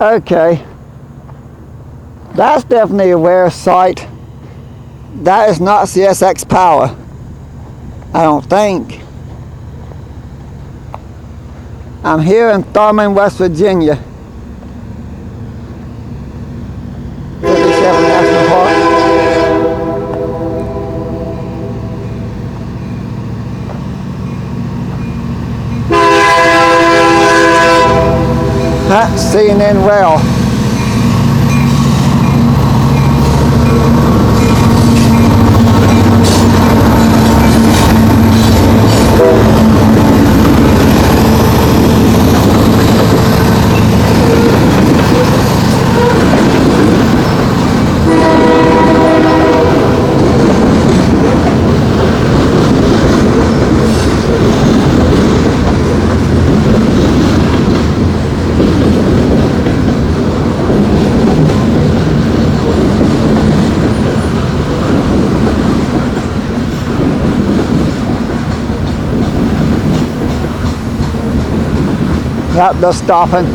Okay, that's definitely a rare sight. That is not CSX power, I don't think. I'm here in Thurmond, West Virginia. 57 National Park. Not seeing in well. Yep, they're stopping.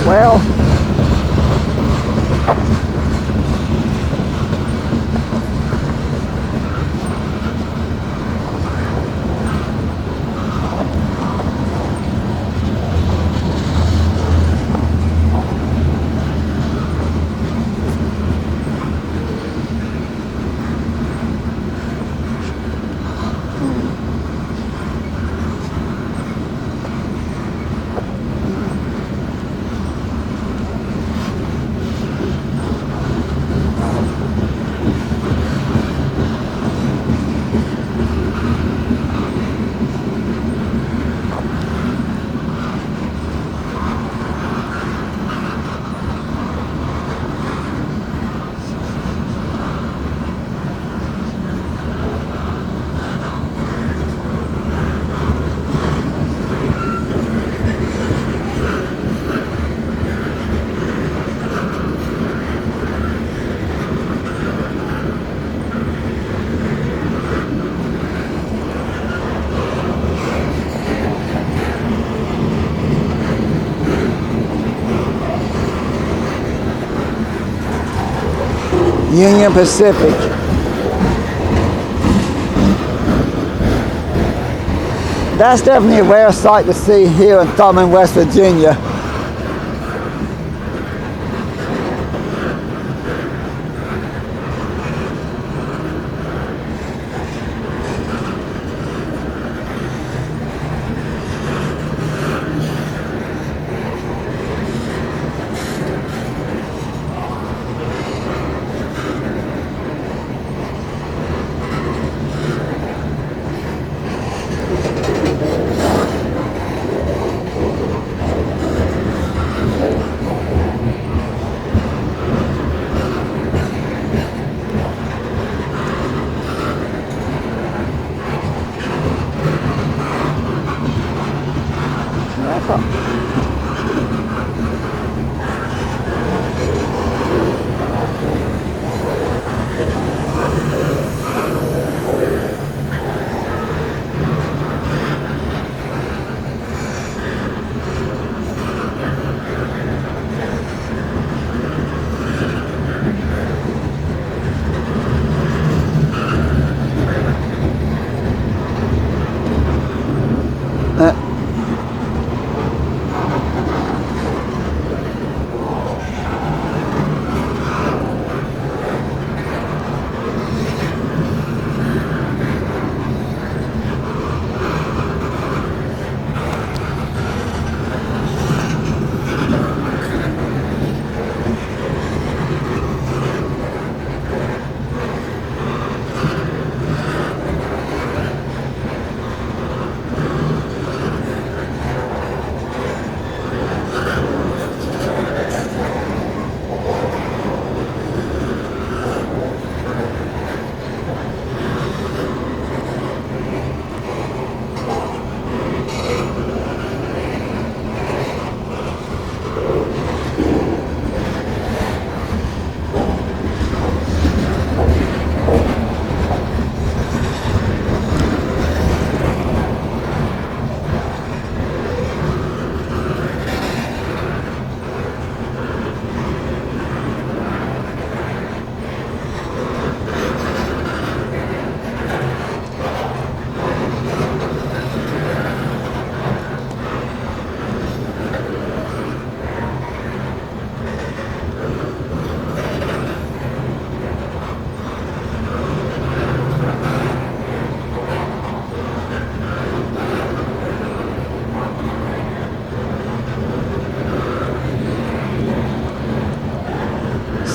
Well, Union Pacific. That's definitely a rare sight to see here in Thurmond, West Virginia.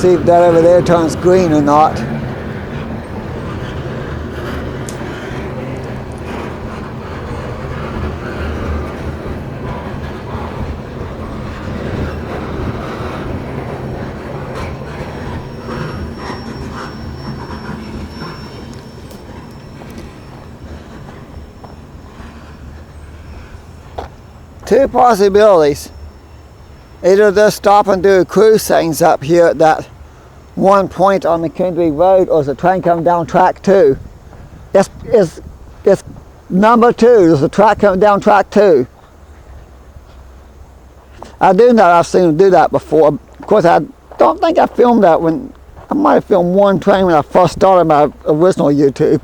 see if that over there turns green or not. Two possibilities. Either they'll stop and do cruise things up here at that one point on McKendree Road, or is the train coming down track 2? It's number 2. There's a track coming down track 2. I do know I've seen them do that before. Of course, I don't think I filmed that when I might have filmed one train when I first started my original YouTube.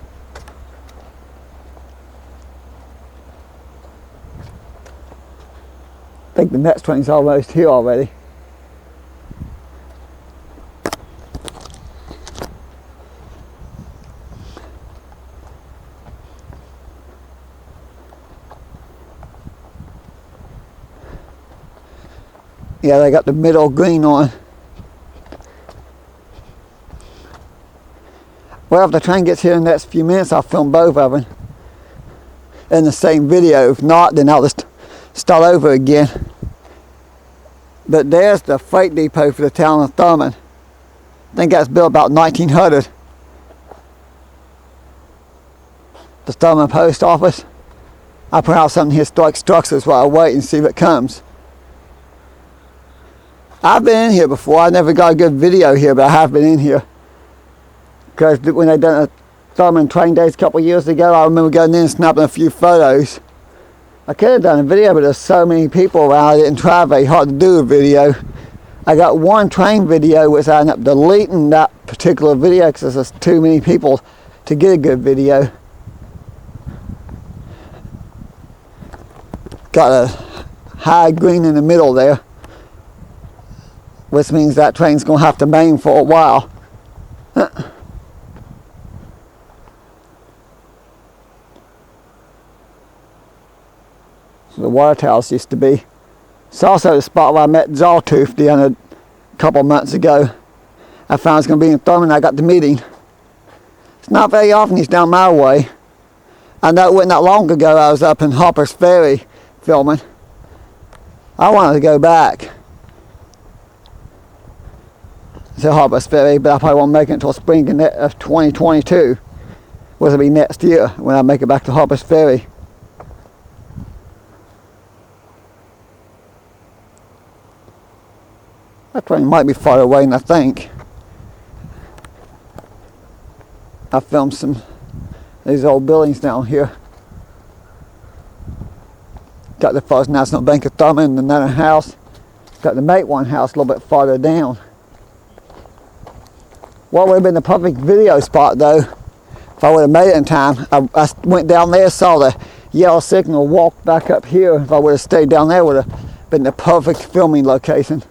I think the next train's almost here already. Yeah, they got the middle green on. Well, if the train gets here in the next few minutes, I'll film both of them in the same video. If not, then I'll just start over again. But there's the freight depot for the town of Thurmond. I think that's built about 1900. The Thurmond post office. I'll put out some historic structures while I wait and see if it comes. I've been in here before. I never got a good video here, but I have been in here. Because when they done a Thurmond train days a couple of years ago, I remember going in and snapping a few photos. I could have done a video, but there's so many people around, I didn't try very hard to do a video. I got one train video, which I ended up deleting that particular video because there's just too many people to get a good video. Got a high green in the middle there, which means that train's going to have to main for a while. The water towers used to be. It's also the spot where I met Jawtooth a couple months ago. I found it's going to be in Thurmond. I got the meeting. It's not very often he's down my way. I know it wasn't that long ago I was up in Harper's Ferry filming. I wanted to go back to Harper's Ferry, but I probably won't make it until spring of 2022. Which will be next year when I make it back to Harper's Ferry. That train might be farther away than I think. I filmed some of these old buildings down here. Got the First National Bank of Thurmond, the Nunner House. Got the Mate One House a little bit farther down. What would have been the perfect video spot though, if I would have made it in time. I went down there, saw the yellow signal, walked back up here. If I would have stayed down there, would have been the perfect filming location.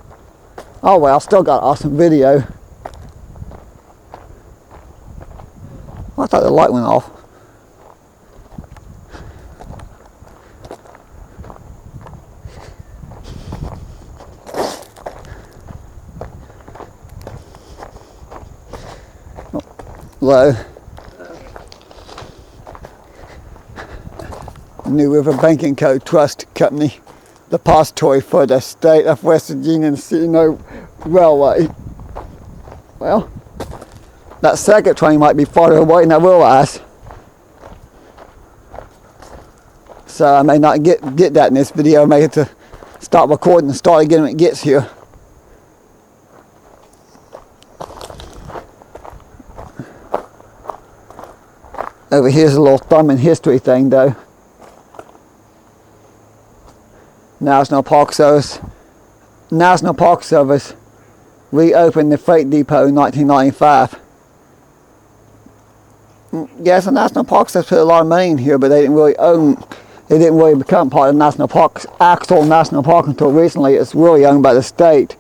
Oh well, still got awesome video. I thought the light went off. Low. New River Banking Co. Trust Company. Depository for the state of West Virginia and C&O Railway. Well, that second train might be farther away than I realize. So I may not get that in this video. I may have to stop recording and start again when it gets here. Over here's a little Thurmond history thing though. National Park Service reopened the freight depot in 1995. Yes, the National Park Service put a lot of money in here, but they didn't really become part of the National Park, actual National Park until recently. It's really owned by the state.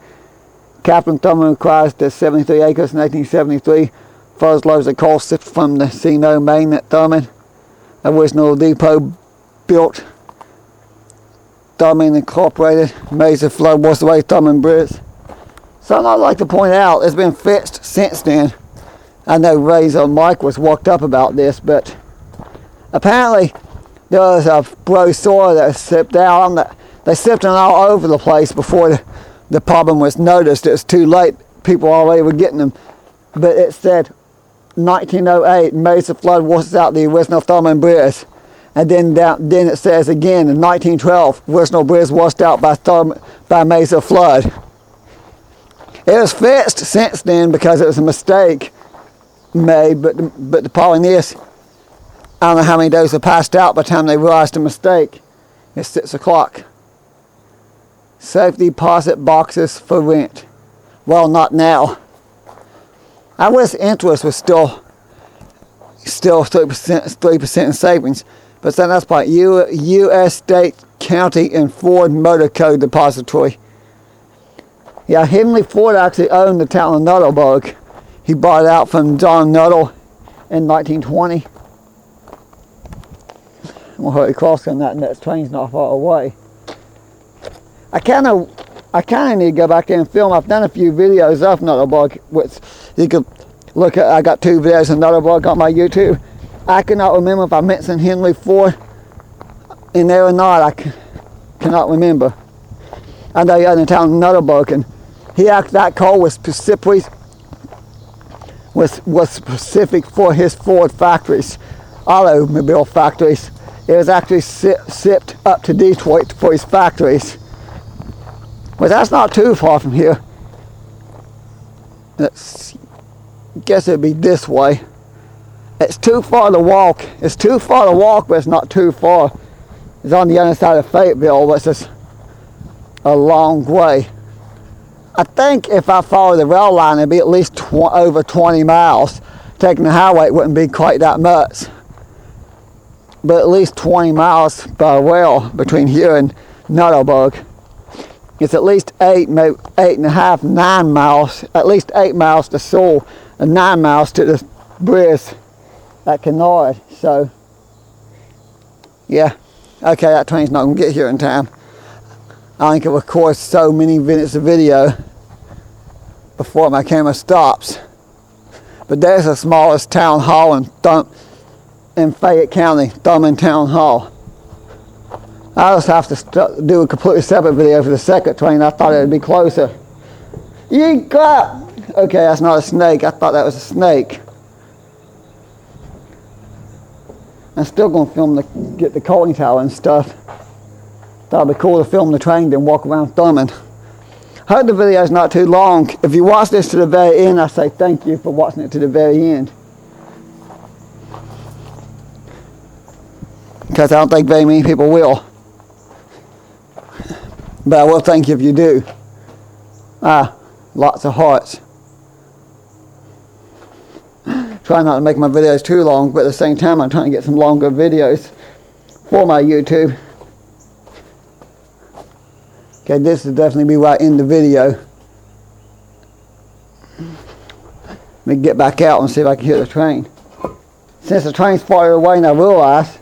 Captain Thurmond acquired the 73 acres in 1873. First loads of coal shipped from the C&O main at Thurmond. Original depot built. Thurmond Incorporated. Major flood washed away Thurmond Bridge. Something I'd like to point out, it's been fixed since then. I know Razor Mike was worked up about this, but apparently there was a brochure that slipped out. They slipped it all over the place before the problem was noticed. It was too late. People already were getting them. But it said 1908, major flood washes out the original Thurmond Bridge. And then it says again in 1912, original bridge washed out by major flood. It was fixed since then because it was a mistake made, but the problem is, I don't know how many days have passed out by the time they realized the mistake. It's 6 o'clock. Safety deposit boxes for rent. Well, not now. I wish interest was still 3% in savings, but then that's by U.S. State, County, and Ford Motor Code Depository. Yeah, Henry Ford actually owned the town of Nuttleburg. He bought it out from John Nuttall in 1920. We'll hurry across on that next train's not far away. I kind of need to go back there and film. I've done a few videos of Nuttleburg, which you could look at. I got 2 videos of Nuttleburg on my YouTube. I cannot remember if I mentioned Henry Ford in there or not. I cannot remember. I know he owned the town of Nuttleburg, and that coal was specific for his Ford factories, automobile factories. It was actually shipped up to Detroit for his factories. But that's not too far from here. I guess it'd be this way. It's too far to walk. It's too far to walk, but it's not too far. It's on the other side of Fayetteville, but it's just a long way. I think if I follow the rail line, it'd be at least over 20 miles. Taking the highway, it wouldn't be quite that much. But at least 20 miles by rail between here and Nuttleburg. It's at least 8, maybe 8.5, 9 miles. At least 8 miles to Sewell and 9 miles to the bridge at Kennard. So, yeah. Okay, that train's not going to get here in time. I think it records so many minutes of video before my camera stops. But there's the smallest town hall in Fayette County, Thurmond Town Hall. I'll just have to do a completely separate video for the second train. I thought it would be closer. You got! Okay, that's not a snake. I thought that was a snake. I'm still going to film get the coaling tower and stuff. Thought it'd be cool to film the train then walk around Thurmond. Hope the video's not too long. If you watch this to the very end, I say thank you for watching it to the very end. Because I don't think very many people will. But I will thank you if you do. Lots of hearts. Try not to make my videos too long, but at the same time I'm trying to get some longer videos for my YouTube. Okay, this will definitely be right in the video. Let me get back out and see if I can hear the train. Since the train's farther away than I realized.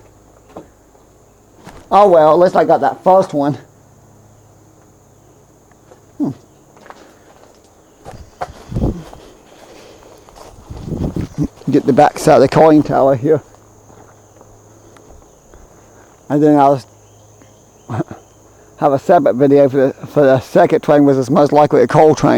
Oh well, at least I got that first one. Get the back side of the coin tower here. And then I'll have a separate video for the second train, which is most likely a coal train.